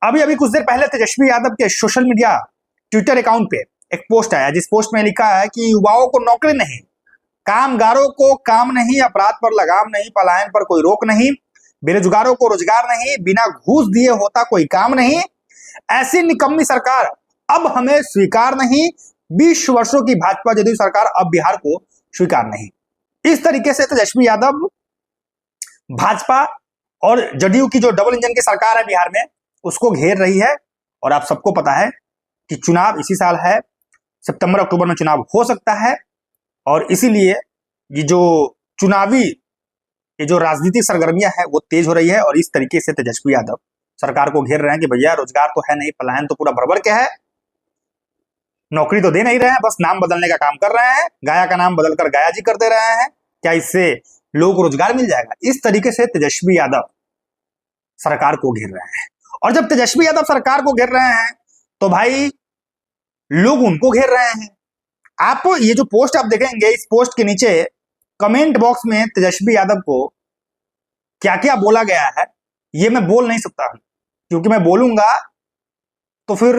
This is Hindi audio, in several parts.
अभी अभी कुछ देर पहले तेजस्वी यादव के सोशल मीडिया ट्विटर अकाउंट पे एक पोस्ट आया, जिस पोस्ट में लिखा है कि युवाओं को नौकरी नहीं, कामगारों को काम नहीं, अपराध पर लगाम नहीं, पलायन पर कोई रोक नहीं, बेरोजगारों को रोजगार नहीं, बिना घूस दिए होता कोई काम नहीं, ऐसी निकम्मी सरकार अब हमें स्वीकार नहीं, 20 वर्षों की भाजपा जदयू सरकार अब बिहार को स्वीकार नहीं। इस तरीके से तेजस्वी यादव भाजपा और जदयू की जो डबल इंजन की सरकार है बिहार में, उसको घेर रही है। और आप सबको पता है कि चुनाव इसी साल है, सितंबर अक्टूबर में चुनाव हो सकता है, और इसीलिए ये जो चुनावी ये जो राजनीतिक सरगर्मियां है वो तेज हो रही है। और इस तरीके से तेजस्वी यादव सरकार को घेर रहे हैं कि भैया रोजगार तो है नहीं, पलायन तो पूरा भरभर के है, नौकरी तो दे नहीं रहे हैं, बस नाम बदलने का काम कर रहे हैं, गाया का नाम बदलकर गाया जी कर दे रहे हैं, क्या इससे लोगों को रोजगार मिल जाएगा? इस तरीके से तेजस्वी यादव सरकार को घेर रहे हैं। और जब तेजस्वी यादव सरकार को घेर रहे हैं तो भाई लोग उनको घेर रहे हैं। आप ये जो पोस्ट आप देखेंगे, इस पोस्ट के नीचे कमेंट बॉक्स में तेजस्वी यादव को क्या क्या बोला गया है ये मैं बोल नहीं सकता हूं, क्योंकि मैं बोलूंगा तो फिर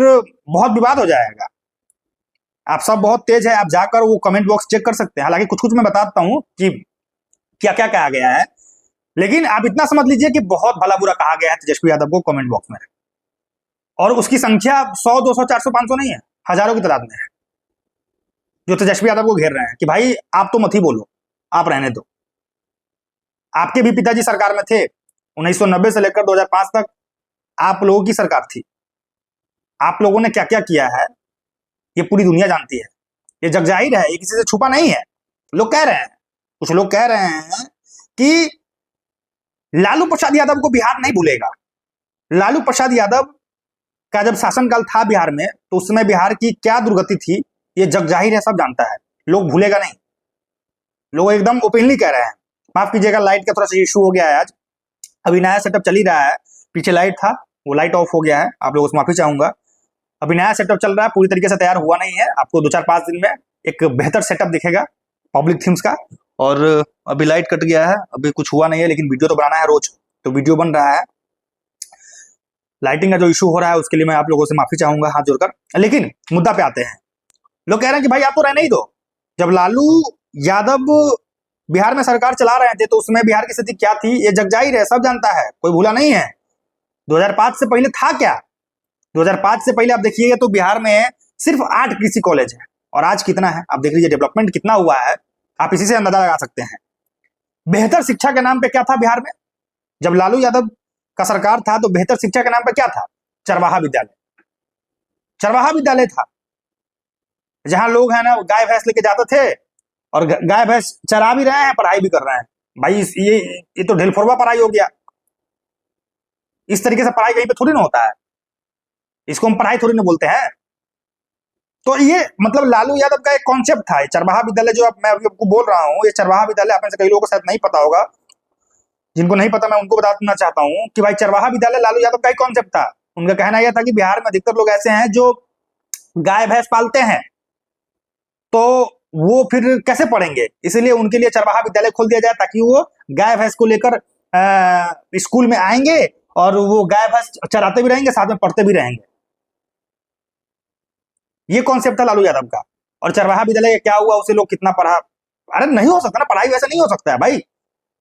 बहुत विवाद हो जाएगा। आप सब बहुत तेज है, आप जाकर वो कमेंट बॉक्स चेक कर सकते हैं। हालांकि कुछ कुछ मैं बताता हूं कि क्या क्या कहा गया है, लेकिन आप इतना समझ लीजिए कि बहुत भला बुरा कहा गया है तेजस्वी यादव को कमेंट बॉक्स में। और उसकी संख्या 100, 200, 400, 500 नहीं है, हजारों की तादाद में है जो तेजस्वी यादव को घेर रहे हैं कि भाई आप तो मत ही बोलो, आप रहने दो। आपके भी पिताजी सरकार में थे, 1990 से लेकर 2005 तक आप लोगों की सरकार थी। आप लोगों ने क्या क्या किया है ये पूरी दुनिया जानती है, ये जग जाहिर है, ये किसी से छुपा नहीं है। लोग कह रहे हैं, कुछ लोग कह रहे हैं कि लालू प्रसाद यादव को बिहार नहीं भूलेगा। लालू प्रसाद यादव का जब शासनकाल था बिहार में तो उस समय बिहार की क्या दुर्गति थी ये जग जाहिर है, सब जानता है, लोग भूलेगा नहीं। लोग एकदम ओपनली कह रहे हैं। माफ कीजिएगा, लाइट का थोड़ा सा इशू हो गया है आज, अभी नया सेटअप चल ही रहा है, पीछे लाइट था वो लाइट ऑफ हो गया है, आप लोगों से माफी चाहूंगा। अभी नया सेटअप चल रहा है, पूरी तरीके से तैयार हुआ नहीं है, आपको 2-4-5 दिन में एक बेहतर सेटअप दिखेगा पब्लिक थीम्स का। और अभी लाइट कट गया है, अभी कुछ हुआ नहीं है, लेकिन वीडियो तो बनाना है रोज, तो वीडियो बन रहा है। लाइटिंग का जो इशू हो रहा है उसके लिए मैं आप लोगों से माफी चाहूंगा हाथ जोड़कर। लेकिन मुद्दा पे आते हैं। लोग कह रहे हैं कि भाई आप तो रहने ही दो। जब लालू यादव बिहार में सरकार चला रहे थे तो उसमें बिहार की स्थिति क्या थी ये जग जाहिर है, सब जानता है, कोई भूला नहीं है। 2005 से पहले था क्या? 2005 से पहले आप देखिएगा तो बिहार में सिर्फ 8 कृषि कॉलेज है, और आज कितना है आप देख लीजिए, डेवलपमेंट कितना हुआ है, आप इसी से अंदाजा लगा सकते हैं। बेहतर शिक्षा के नाम पे क्या था बिहार में? जब लालू यादव का सरकार था तो बेहतर शिक्षा के नाम पे क्या था? चरवाहा विद्यालय। चरवाहा विद्यालय था जहां लोग है ना गाय भैंस लेके जाते थे और गाय भैंस चरा भी रहे हैं, पढ़ाई भी कर रहे हैं। भाई ये तो ढेलफोरवा पढ़ाई हो गया। इस तरीके से पढ़ाई कहीं पे थोड़ी ना होता है, इसको हम पढ़ाई थोड़ी ना बोलते हैं। तो ये मतलब लालू यादव का एक कॉन्सेप्ट था चरवाहा विद्यालय, जो मैं अभी आपको बोल रहा हूँ। ये चरवाहा विद्यालय आप में से कई लोगों को शायद नहीं पता होगा, जिनको नहीं पता मैं उनको बताना चाहता हूँ कि भाई चरवाहा विद्यालय लालू यादव का ही कॉन्सेप्ट था। उनका कहना यह था कि बिहार में अधिकतर लोग ऐसे हैं जो गाय भैंस पालते हैं, तो वो फिर कैसे पढ़ेंगे, इसलिए उनके लिए चरवाहा विद्यालय खोल दिया जाए ताकि वो गाय भैंस को लेकर स्कूल में आएंगे और वो गाय भैंस चराते भी रहेंगे, साथ में पढ़ते भी रहेंगे। ये कॉन्सेप्ट था लालू यादव का। और चरवाहा विद्यालय क्या हुआ, उसे लोग कितना पढ़ा? अरे नहीं हो सकता ना, पढ़ाई वैसे नहीं हो सकता है भाई,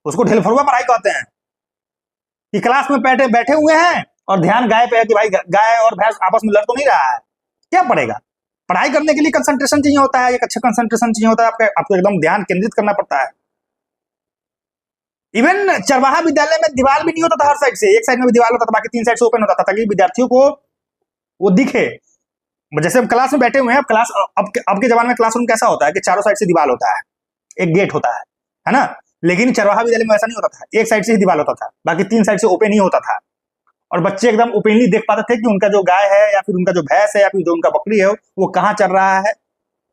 उसको ढेलफरुआ पढ़ाई कहते हैं कि क्लास में बैठे हुए हैं और ध्यान गाय पे है कि भाई गाय और भैंस आपस में लड़ तो नहीं रहा है, क्या पढ़ेगा? पढ़ाई करने के लिए कंसंट्रेशन चाहिए होता है, एक अच्छा कंसंट्रेशन चाहिए होता है, आपको एकदम ध्यान केंद्रित करना पड़ता है। इवन चरवाहा विद्यालय में दीवार भी नहीं होता था हर साइड से, एक साइड में भी दीवार होता था, बाकी 3 साइड से ओपन होता था ताकि विद्यार्थियों को वो दिखे। जैसे हम क्लास में बैठे हुए हैं, क्लास अब के जमाने में क्लासरूम कैसा होता है कि चारों साइड से दीवार होता है, एक गेट होता है ना। लेकिन चरवाहा विद्यालय में ऐसा नहीं होता था, एक साइड से ही दीवार होता था, बाकी 3 साइड से ओपन ही होता था। और बच्चे एकदम ओपनली देख पाते थे कि उनका जो गाय है या फिर उनका जो भैंस है या फिर जो उनका बकरी है वो कहाँ चल रहा है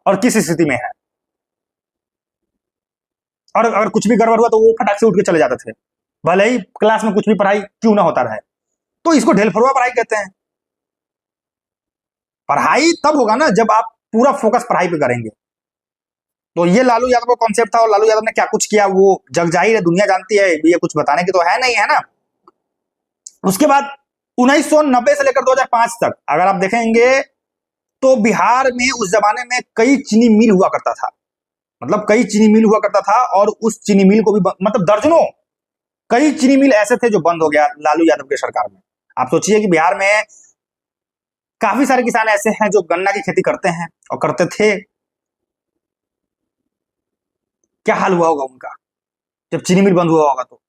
और किस स्थिति में है। और अगर कुछ भी गड़बड़ हुआ तो वो फटाक से उठ के चले जाते थे, भले ही क्लास में कुछ भी पढ़ाई क्यों ना होता रहे। तो इसको ढेलफरुआ पढ़ाई कहते हैं। पढ़ाई तब होगा ना जब आप पूरा फोकस पढ़ाई पे करेंगे। तो ये लालू यादव का कॉन्सेप्ट था, और लालू यादव ने क्या कुछ किया वो जग जाहिर है, दुनिया जानती है, ये कुछ बताने की तो है नहीं, है ना। उसके बाद 1990 से लेकर 2005 तक अगर आप देखेंगे तो बिहार में उस जमाने में कई चीनी मिल हुआ करता था, मतलब कई चीनी मिल हुआ करता था, और उस चीनी मिल को भी मतलब दर्जनों कई चीनी मिल ऐसे थे जो बंद हो गया लालू यादव के सरकार में। आप सोचिए कि बिहार में काफी सारे किसान ऐसे हैं जो गन्ना की खेती करते हैं और करते थे, क्या हाल हुआ होगा उनका जब चीनी मिल बंद हुआ होगा तो।